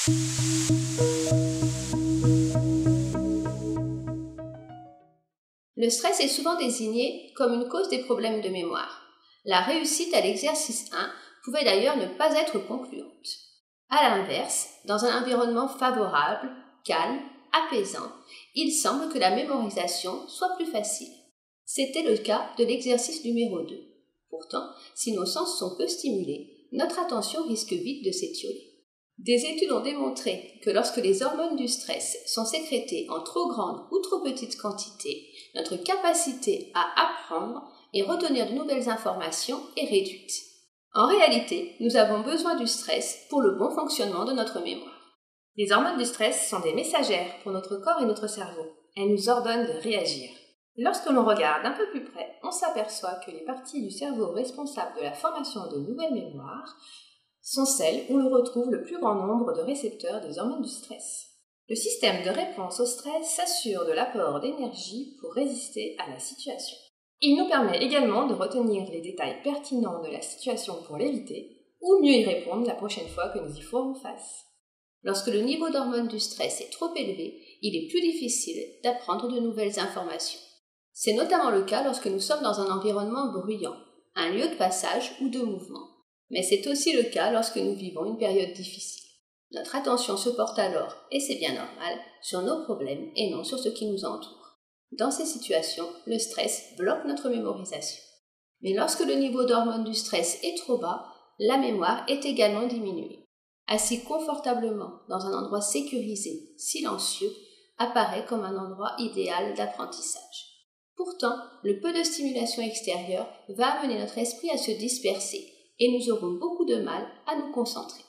Le stress est souvent désigné comme une cause des problèmes de mémoire. La réussite à l'exercice 1 pouvait d'ailleurs ne pas être concluante. À l'inverse, dans un environnement favorable, calme, apaisant, il semble que la mémorisation soit plus facile. C'était le cas de l'exercice numéro 2. Pourtant, si nos sens sont peu stimulés, notre attention risque vite de s'étioler. Des études ont démontré que lorsque les hormones du stress sont sécrétées en trop grande ou trop petite quantité, notre capacité à apprendre et retenir de nouvelles informations est réduite. En réalité, nous avons besoin du stress pour le bon fonctionnement de notre mémoire. Les hormones du stress sont des messagères pour notre corps et notre cerveau. Elles nous ordonnent de réagir. Lorsque l'on regarde un peu plus près, on s'aperçoit que les parties du cerveau responsables de la formation de nouvelles mémoires sont celles où l'on retrouve le plus grand nombre de récepteurs des hormones du stress. Le système de réponse au stress s'assure de l'apport d'énergie pour résister à la situation. Il nous permet également de retenir les détails pertinents de la situation pour l'éviter ou mieux y répondre la prochaine fois que nous y ferons face. Lorsque le niveau d'hormones du stress est trop élevé, il est plus difficile d'apprendre de nouvelles informations. C'est notamment le cas lorsque nous sommes dans un environnement bruyant, un lieu de passage ou de mouvement. Mais c'est aussi le cas lorsque nous vivons une période difficile. Notre attention se porte alors, et c'est bien normal, sur nos problèmes et non sur ce qui nous entoure. Dans ces situations, le stress bloque notre mémorisation. Mais lorsque le niveau d'hormones du stress est trop bas, la mémoire est également diminuée. Assis confortablement dans un endroit sécurisé, silencieux, apparaît comme un endroit idéal d'apprentissage. Pourtant, le peu de stimulation extérieure va amener notre esprit à se disperser et nous aurons beaucoup de mal à nous concentrer.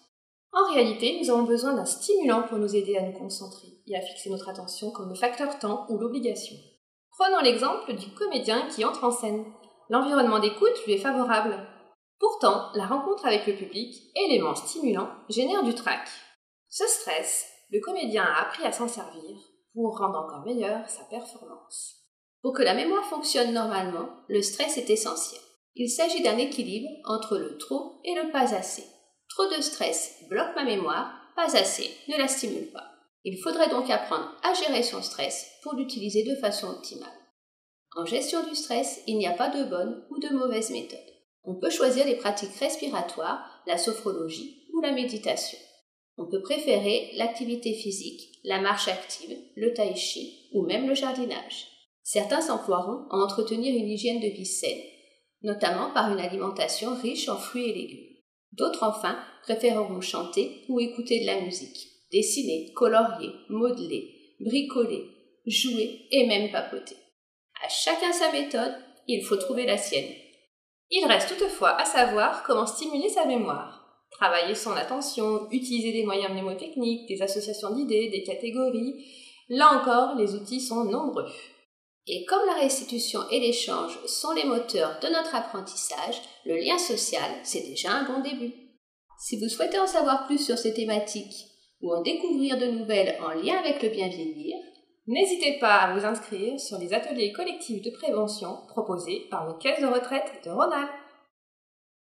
En réalité, nous avons besoin d'un stimulant pour nous aider à nous concentrer et à fixer notre attention comme le facteur temps ou l'obligation. Prenons l'exemple du comédien qui entre en scène. L'environnement d'écoute lui est favorable. Pourtant, la rencontre avec le public, élément stimulant, génère du trac. Ce stress, le comédien a appris à s'en servir pour rendre encore meilleure sa performance. Pour que la mémoire fonctionne normalement, le stress est essentiel. Il s'agit d'un équilibre entre le trop et le pas assez. Trop de stress bloque ma mémoire, pas assez ne la stimule pas. Il faudrait donc apprendre à gérer son stress pour l'utiliser de façon optimale. En gestion du stress, il n'y a pas de bonne ou de mauvaise méthode. On peut choisir les pratiques respiratoires, la sophrologie ou la méditation. On peut préférer l'activité physique, la marche active, le tai chi ou même le jardinage. Certains s'emploieront à entretenir une hygiène de vie saine, notamment par une alimentation riche en fruits et légumes. D'autres enfin préféreront chanter ou écouter de la musique, dessiner, colorier, modeler, bricoler, jouer et même papoter. À chacun sa méthode, il faut trouver la sienne. Il reste toutefois à savoir comment stimuler sa mémoire. Travailler son attention, utiliser des moyens mnémotechniques, des associations d'idées, des catégories. Là encore, les outils sont nombreux. Et comme la restitution et l'échange sont les moteurs de notre apprentissage, le lien social, c'est déjà un bon début. Si vous souhaitez en savoir plus sur ces thématiques ou en découvrir de nouvelles en lien avec le bien vieillir, n'hésitez pas à vous inscrire sur les ateliers collectifs de prévention proposés par nos caisses de retraite de Rhône-Alpes.